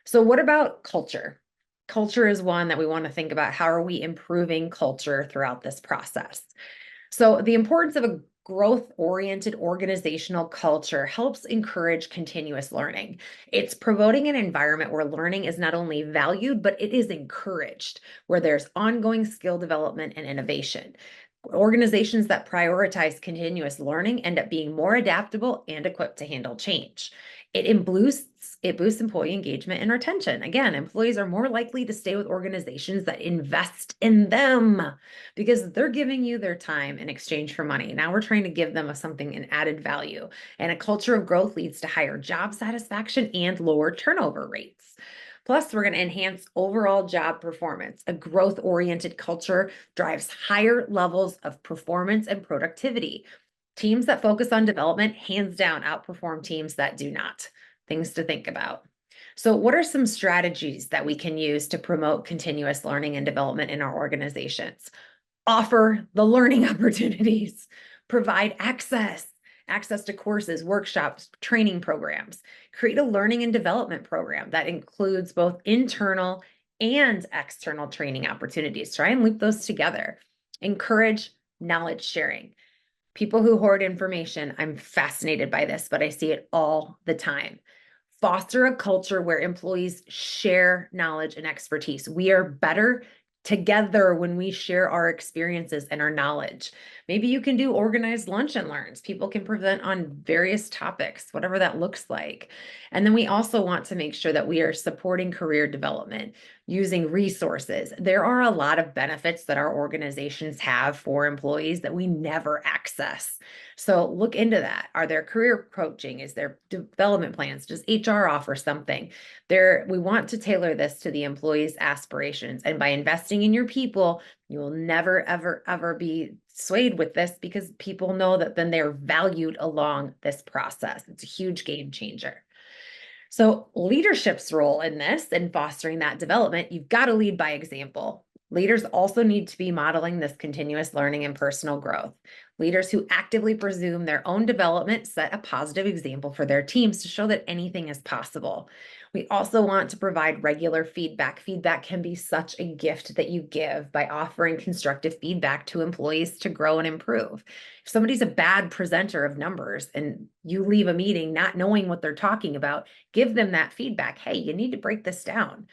So what about culture? Culture is one that we want to think about. How are we improving culture throughout this process? So the importance of a growth-oriented organizational culture helps encourage continuous learning. It's promoting an environment where learning is not only valued, but it is encouraged, where there's ongoing skill development and innovation. Organizations that prioritize continuous learning end up being more adaptable and equipped to handle change. It boosts employee engagement and retention. Again, employees are more likely to stay with organizations that invest in them because they're giving you their time in exchange for money. Now we're trying to give them something, an added value. And a culture of growth leads to higher job satisfaction and lower turnover rates. Plus, we're going to enhance overall job performance. A growth-oriented culture drives higher levels of performance and productivity. Teams that focus on development, hands down, outperform teams that do not. Things to think about. So what are some strategies that we can use to promote continuous learning and development in our organizations? Offer the learning opportunities, provide access to courses, workshops, training programs, create a learning and development program that includes both internal and external training opportunities. Try and loop those together. Encourage knowledge sharing. People who hoard information, I'm fascinated by this, but I see it all the time. Foster a culture where employees share knowledge and expertise. We are better together when we share our experiences and our knowledge. Maybe you can do organized lunch and learns. People can present on various topics, whatever that looks like. And then we also want to make sure that we are supporting career development using resources. There are a lot of benefits that our organizations have for employees that we never access. So look into that. Are there career coaching? Is there development plans? Does HR offer something? We want to tailor this to the employee's aspirations. And by investing in your people, you will never, ever, ever be swayed with this because people know that then they're valued along this process. It's a huge game changer. So leadership's role in this and fostering that development, you've got to lead by example. Leaders also need to be modeling this continuous learning and personal growth. Leaders who actively pursue their own development set a positive example for their teams to show that anything is possible. We also want to provide regular feedback. Feedback can be such a gift that you give by offering constructive feedback to employees to grow and improve. If somebody's a bad presenter of numbers and you leave a meeting not knowing what they're talking about, give them that feedback. Hey, you need to break this down.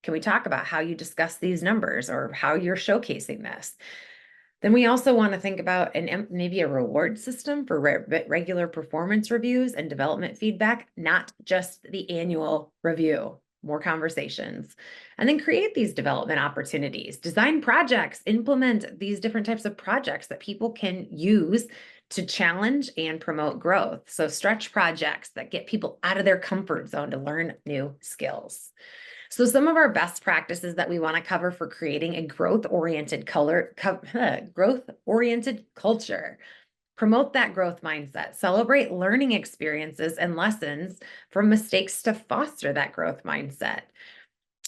Can we talk about how you discuss these numbers or how you're showcasing this? Then we also want to think about maybe a reward system for regular performance reviews and development feedback, not just the annual review, more conversations. And then create these development opportunities, design projects, implement these different types of projects that people can use to challenge and promote growth. So stretch projects that get people out of their comfort zone to learn new skills. So some of our best practices that we want to cover for creating a growth-oriented culture. Promote that growth mindset. Celebrate learning experiences and lessons from mistakes to foster that growth mindset.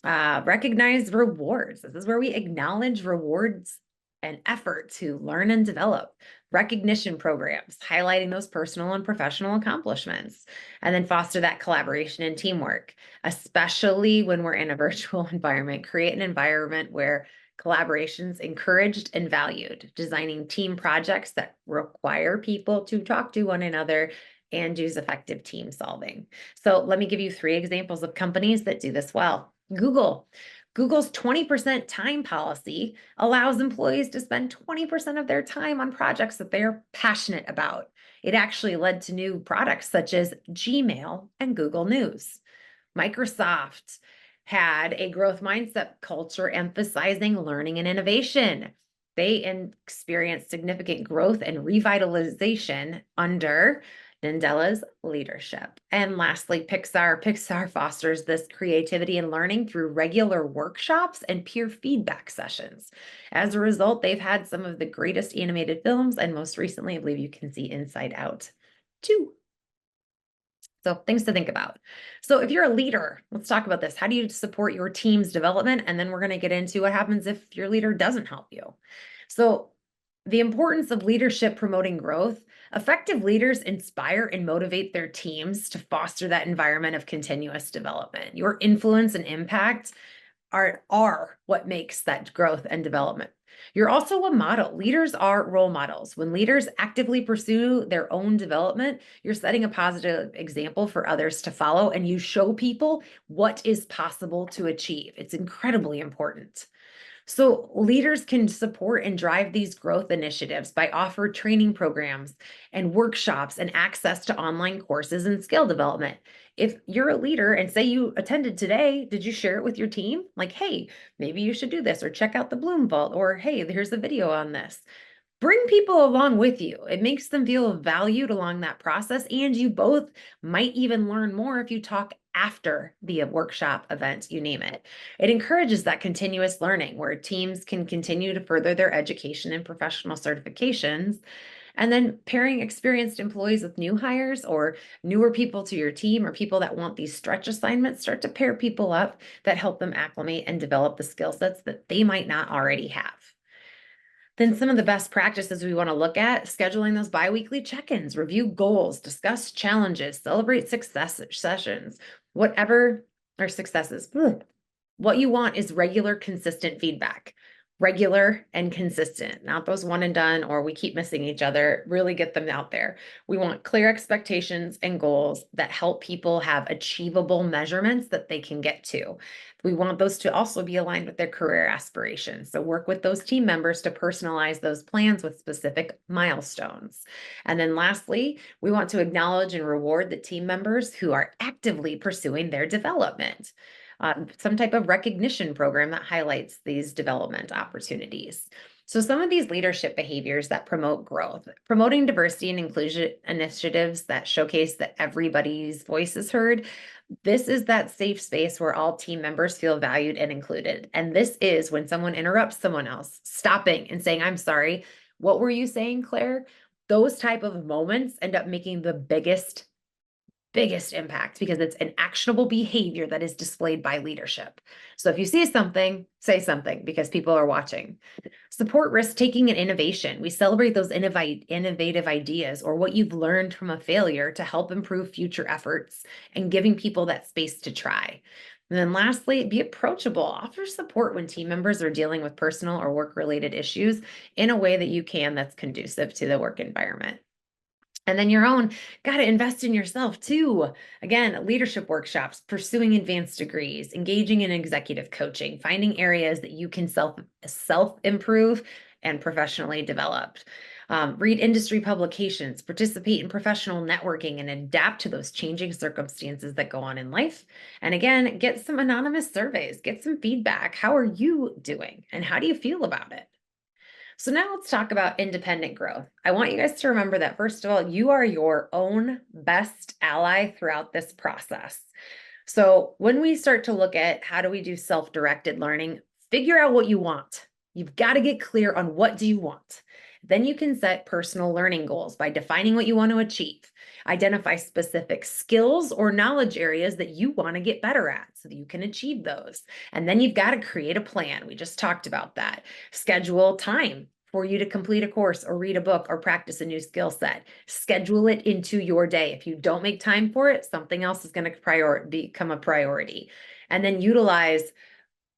Recognize rewards. This is where we acknowledge rewards and effort to learn and develop, recognition programs, highlighting those personal and professional accomplishments, and then foster that collaboration and teamwork, especially when we're in a virtual environment. Create an environment where collaboration's encouraged and valued, designing team projects that require people to talk to one another and use effective team solving. So let me give you 3 examples of companies that do this well. Google's 20% time policy allows employees to spend 20% of their time on projects that they are passionate about. It actually led to new products such as Gmail and Google News. Microsoft had a growth mindset culture emphasizing learning and innovation. They experienced significant growth and revitalization under Nandella's leadership. And lastly, Pixar fosters this creativity and learning through regular workshops and peer feedback sessions. As a result, they've had some of the greatest animated films, and most recently, I believe you can see Inside Out 2. So things to think about. So if you're a leader, let's talk about this. How do you support your team's development? And then we're going to get into what happens if your leader doesn't help you. So the importance of leadership promoting growth. Effective leaders inspire and motivate their teams to foster that environment of continuous development. Your influence and impact are what makes that growth and development. You're also a model. Leaders are role models. When leaders actively pursue their own development, you're setting a positive example for others to follow, and you show people what is possible to achieve. It's incredibly important. So leaders can support and drive these growth initiatives by offering training programs and workshops and access to online courses and skill development. If you're a leader and say you attended today, did you share it with your team? Like, hey, maybe you should do this, or check out the Bloom Vault, or hey, here's a video on this. Bring people along with you. It makes them feel valued along that process, and you both might even learn more if you talk after the workshop event, you name it. It encourages that continuous learning where teams can continue to further their education and professional certifications. And then pairing experienced employees with new hires or newer people to your team, or people that want these stretch assignments, start to pair people up that help them acclimate and develop the skill sets that they might not already have. Then some of the best practices we want to look at: scheduling those biweekly check-ins, review goals, discuss challenges, celebrate success sessions, whatever our successes. What you want is regular, consistent feedback. Regular and consistent, not those one and done, or we keep missing each other. Really get them out there. We want clear expectations and goals that help people have achievable measurements that they can get to. We want those to also be aligned with their career aspirations. So work with those team members to personalize those plans with specific milestones. And then lastly, we want to acknowledge and reward the team members who are actively pursuing their development. Some type of recognition program that highlights these development opportunities. So some of these leadership behaviors that promote growth: promoting diversity and inclusion initiatives that showcase that everybody's voice is heard. This is that safe space where all team members feel valued and included. And this is when someone interrupts someone else, stopping and saying, "I'm sorry, what were you saying, Claire?" Those type of moments end up making the biggest impact, because it's an actionable behavior that is displayed by leadership. So if you see something, say something, because people are watching. Support risk-taking and innovation. We celebrate those innovative ideas or what you've learned from a failure to help improve future efforts, and giving people that space to try. And then lastly, be approachable. Offer support when team members are dealing with personal or work-related issues in a way that you can that's conducive to the work environment. And then got to invest in yourself too. Again, leadership workshops, pursuing advanced degrees, engaging in executive coaching, finding areas that you can self-improve and professionally develop. Read industry publications, participate in professional networking, and adapt to those changing circumstances that go on in life. And again, get some anonymous surveys, get some feedback. How are you doing? And how do you feel about it? So now let's talk about independent growth. I want you guys to remember that, first of all, you are your own best ally throughout this process. So when we start to look at how do we do self-directed learning, figure out what you want. You've got to get clear on what do you want. Then you can set personal learning goals by defining what you want to achieve. Identify specific skills or knowledge areas that you want to get better at so that you can achieve those. And then you've got to create a plan. We just talked about that. Schedule time for you to complete a course or read a book or practice a new skill set. Schedule it into your day. If you don't make time for it, something else is going to become a priority. And then utilize,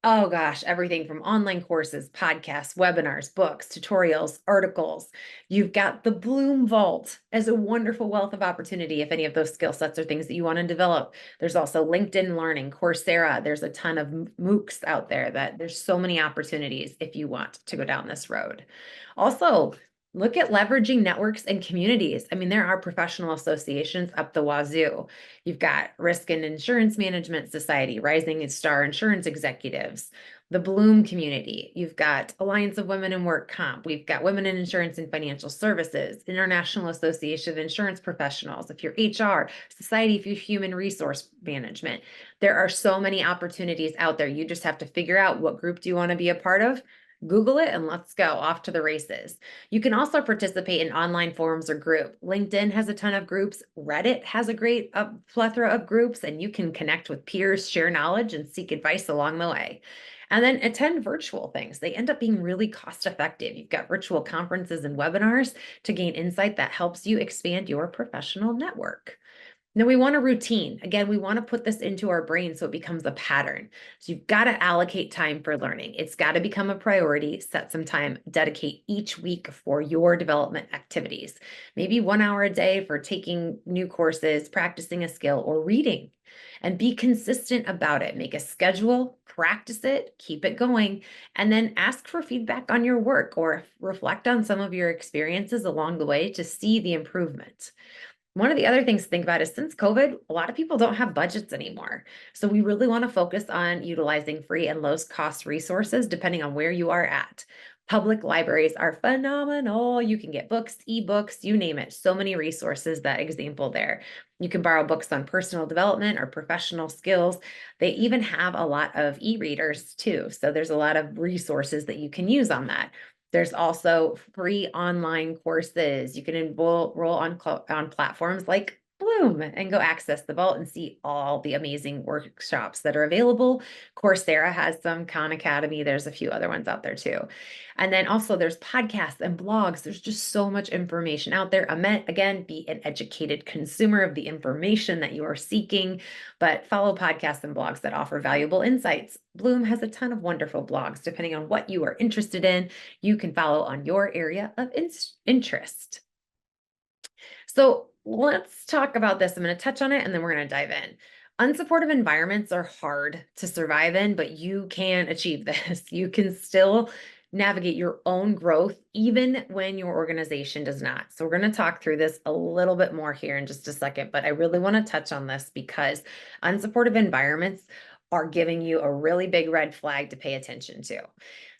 oh gosh, everything from online courses, podcasts, webinars, books, tutorials, articles. You've got the Bloom Vault as a wonderful wealth of opportunity if any of those skill sets are things that you want to develop. There's also LinkedIn Learning, Coursera. There's a ton of MOOCs out there that there's so many opportunities if you want to go down this road. Also, look at leveraging networks and communities. I mean, there are professional associations up the wazoo. You've got Risk and Insurance Management Society, Rising Star Insurance Executives, the Bloom community. You've got Alliance of Women in Work Comp. We've got Women in Insurance and Financial Services, International Association of Insurance Professionals. If you're HR, Society for Human Resource Management. There are so many opportunities out there. You just have to figure out what group do you want to be a part of. Google it and let's go off to the races. You can also participate in online forums or group. LinkedIn has a ton of groups. Reddit has a great plethora of groups, and you can connect with peers, share knowledge, and seek advice along the way. And then attend virtual things. They end up being really cost effective. You've got virtual conferences and webinars to gain insight that helps you expand your professional network. Now we want a routine. Again, we want to put this into our brain so it becomes a pattern. So you've got to allocate time for learning. It's got to become a priority. Set some time, dedicate each week for your development activities. Maybe 1 hour a day for taking new courses, practicing a skill, or reading. And be consistent about it. Make a schedule, practice it, keep it going, and then ask for feedback on your work or reflect on some of your experiences along the way to see the improvement. One of the other things to think about is since COVID, a lot of people don't have budgets anymore. So we really want to focus on utilizing free and low cost resources depending on where you are at. Public libraries are phenomenal. You can get books, ebooks, you name it. So many resources, that example there. You can borrow books on personal development or professional skills. They even have a lot of e-readers too. So there's a lot of resources that you can use on that. There's also free online courses. You can enroll on platforms like Bloom and go access the vault and see all the amazing workshops that are available. Coursera has some, Khan Academy. There's a few other ones out there too. And then also there's podcasts and blogs. There's just so much information out there. Again, be an educated consumer of the information that you are seeking, but follow podcasts and blogs that offer valuable insights. Bloom has a ton of wonderful blogs. Depending on what you are interested in, you can follow on your area of interest. So let's talk about this. I'm going to touch on it and then we're going to dive in. Unsupportive environments are hard to survive in, but you can achieve this. You can still navigate your own growth even when your organization does not. So we're going to talk through this a little bit more here in just a second, but I really want to touch on this because unsupportive environments are giving you a really big red flag to pay attention to.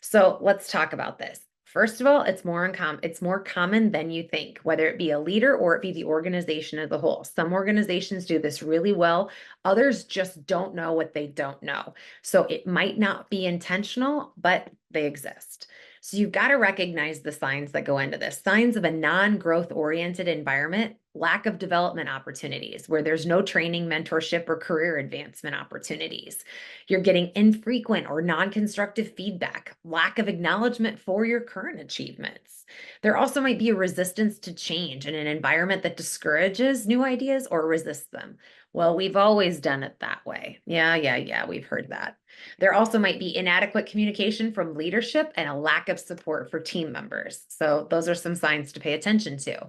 So let's talk about this. First of all, it's more common than you think, whether it be a leader or it be the organization as a whole. Some organizations do this really well. Others just don't know what they don't know. So it might not be intentional, but they exist. So you've got to recognize the signs that go into this. Signs of a non-growth oriented environment: lack of development opportunities where there's no training, mentorship, or career advancement opportunities. You're getting infrequent or non-constructive feedback, lack of acknowledgement for your current achievements. There also might be a resistance to change in an environment that discourages new ideas or resists them. Well, we've always done it that way. Yeah, we've heard that. There also might be inadequate communication from leadership and a lack of support for team members. So those are some signs to pay attention to.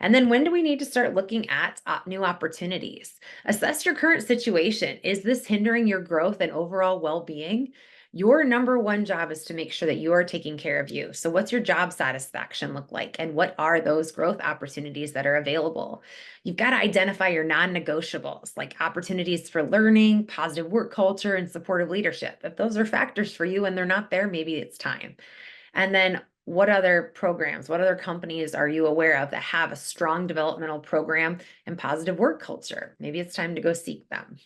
And then when do we need to start looking at new opportunities? Assess your current situation. Is this hindering your growth and overall well-being? Your number one job is to make sure that you are taking care of you. So what's your job satisfaction look like? And what are those growth opportunities that are available? You've got to identify your non-negotiables, like opportunities for learning, positive work culture, and supportive leadership. If those are factors for you and they're not there, maybe it's time. And then what other programs, what other companies are you aware of that have a strong developmental program and positive work culture? Maybe it's time to go seek them.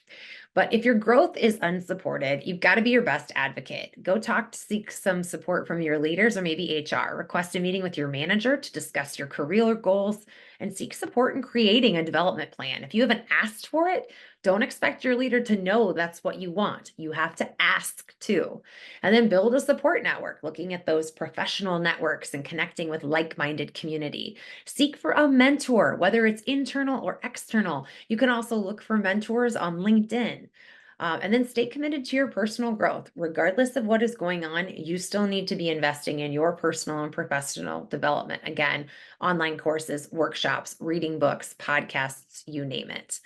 But if your growth is unsupported, you've got to be your best advocate. Go talk to seek some support from your leaders or maybe HR. Request a meeting with your manager to discuss your career goals and seek support in creating a development plan. If you haven't asked for it, don't expect your leader to know that's what you want. You have to ask too. And then build a support network, looking at those professional networks and connecting with like-minded community. Seek for a mentor, whether it's internal or external. You can also look for mentors on LinkedIn. And then stay committed to your personal growth. Regardless of what is going on, you still need to be investing in your personal and professional development. Again, online courses, workshops, reading books, podcasts, you name it.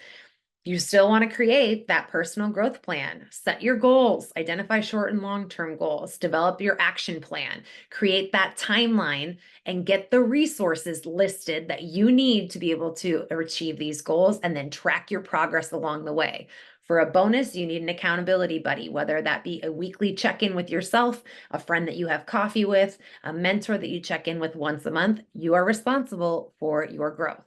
You still want to create that personal growth plan, set your goals, identify short and long-term goals, develop your action plan, create that timeline, and get the resources listed that you need to be able to achieve these goals, and then track your progress along the way. For a bonus, you need an accountability buddy, whether that be a weekly check-in with yourself, a friend that you have coffee with, a mentor that you check in with once a month. You are responsible for your growth.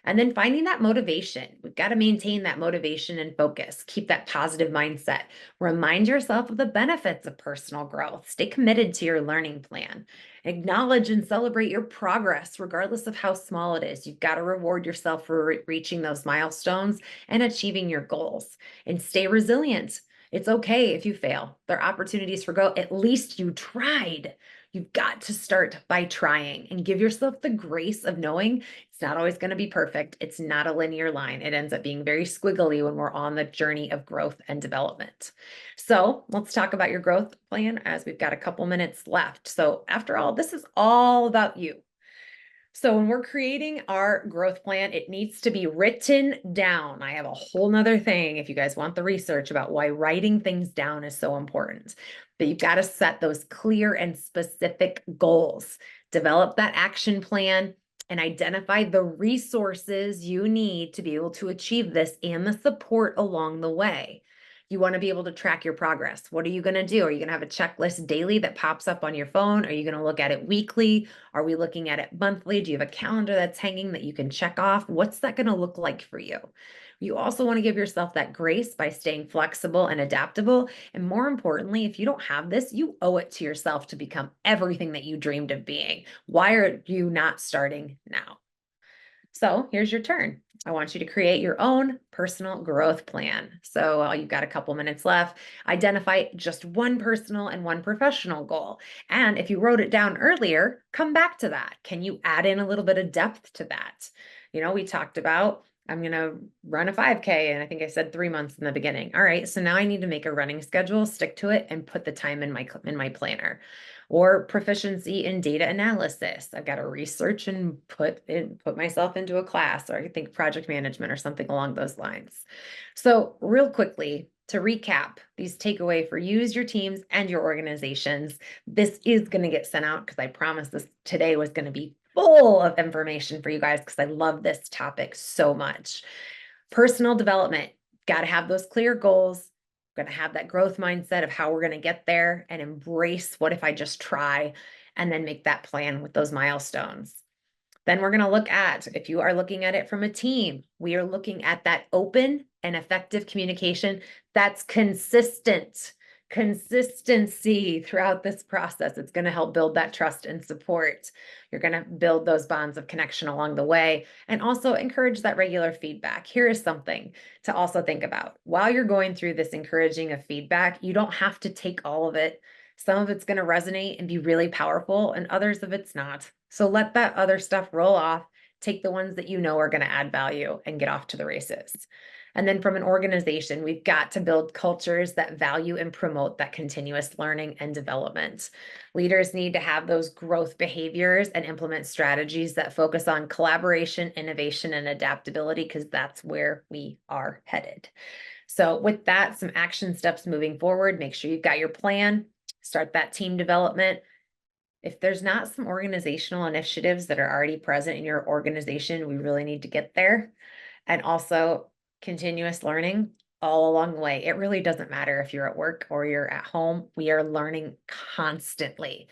And then finding that motivation. We've got to maintain that motivation and focus. Keep that positive mindset. Remind yourself of the benefits of personal growth. Stay committed to your learning plan. Acknowledge and celebrate your progress, regardless of how small it is. You've got to reward yourself for reaching those milestones and achieving your goals. And stay resilient. It's okay if you fail. There are opportunities for growth. At least you tried. You've got to start by trying and give yourself the grace of knowing it's not always going to be perfect. It's not a linear line. It ends up being very squiggly when we're on the journey of growth and development. So let's talk about your growth plan as we've got a couple minutes left. So after all, this is all about you. So when we're creating our growth plan, it needs to be written down. I have a whole nother thing if you guys want the research about why writing things down is so important. But you've got to set those clear and specific goals. Develop that action plan and identify the resources you need to be able to achieve this and the support along the way. You want to be able to track your progress. What are you going to do? Are you going to have a checklist daily that pops up on your phone? Are you going to look at it weekly? Are we looking at it monthly? Do you have a calendar that's hanging that you can check off? What's that going to look like for you? You also want to give yourself that grace by staying flexible and adaptable. And more importantly, if you don't have this, you owe it to yourself to become everything that you dreamed of being. Why are you not starting now? So here's your turn. I want you to create your own personal growth plan. So you've got a couple minutes left. Identify just one personal and one professional goal. And if you wrote it down earlier, come back to that. Can you add in a little bit of depth to that? We talked about I'm going to run a 5K. And I think I said 3 months in the beginning. All right. So now I need to make a running schedule, stick to it, and put the time in my planner. Or proficiency in data analysis. I've got to research and put myself into a class, or I think project management or something along those lines. So real quickly, to recap these takeaway for you, your teams, and your organizations, this is going to get sent out because I promised this today was going to be full of information for you guys because I love this topic so much. Personal development, got to have those clear goals. Going to have that growth mindset of how we're going to get there and embrace what if I just try, and then make that plan with those milestones. Then we're going to look at, if you are looking at it from a team, we are looking at that open and effective communication that's consistent. Consistency throughout this process. It's going to help build that trust and support. You're going to build those bonds of connection along the way and also encourage that regular feedback. Here is something to also think about. While you're going through this encouraging of feedback, you don't have to take all of it. Some of it's going to resonate and be really powerful, and others of it's not. So let that other stuff roll off. Take the ones that you know are going to add value and get off to the races. And then from an organization, we've got to build cultures that value and promote that continuous learning and development. Leaders need to have those growth behaviors and implement strategies that focus on collaboration, innovation, and adaptability, because that's where we are headed. So with that, some action steps moving forward. Make sure you've got your plan. Start that team development. If there's not some organizational initiatives that are already present in your organization, we really need to get there. And also continuous learning all along the way. It really doesn't matter if you're at work or you're at home. We are learning constantly.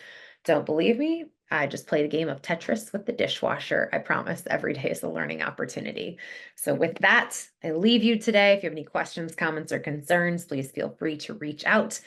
Don't believe me? I just played a game of Tetris with the dishwasher. I promise every day is a learning opportunity. So with that, I leave you today. If you have any questions, comments, or concerns, please feel free to reach out.